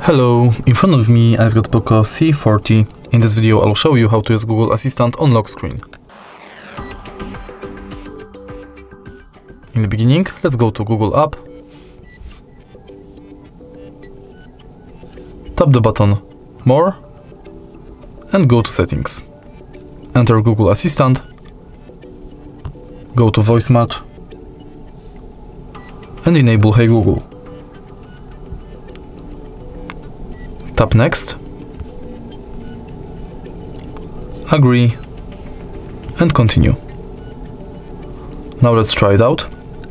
Hello, in front of me I've got POCO C40. In this video I'll show you how to use Google Assistant on lock screen. In the beginning, let's go to Google app, tap the button More and go to Settings. Enter Google Assistant, go to Voice Match and enable Hey Google. Tap Next, agree and continue. Now let's try it out.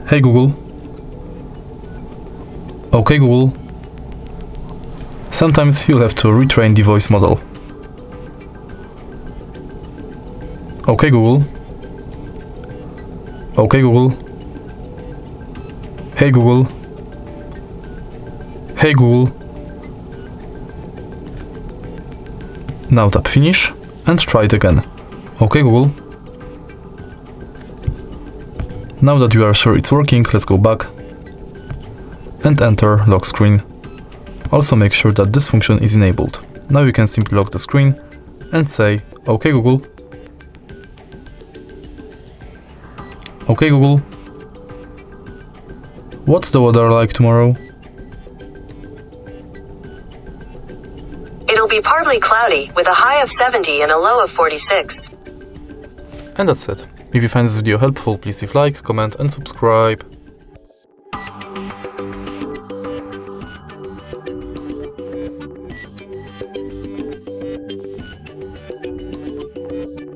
Hey Google, OK Google. Sometimes you'll have to retrain the voice model. OK Google, OK Google, Hey Google, Hey Google. Now tap Finish and try it again. OK Google. Now that you are sure it's working, let's go back and enter lock screen. Also make sure that this function is enabled. Now you can simply lock the screen and say OK Google. OK Google. What's the weather like tomorrow? It'll be partly cloudy with a high of 70 and a low of 46. And that's it. If you find this video helpful, please leave a like, comment and subscribe.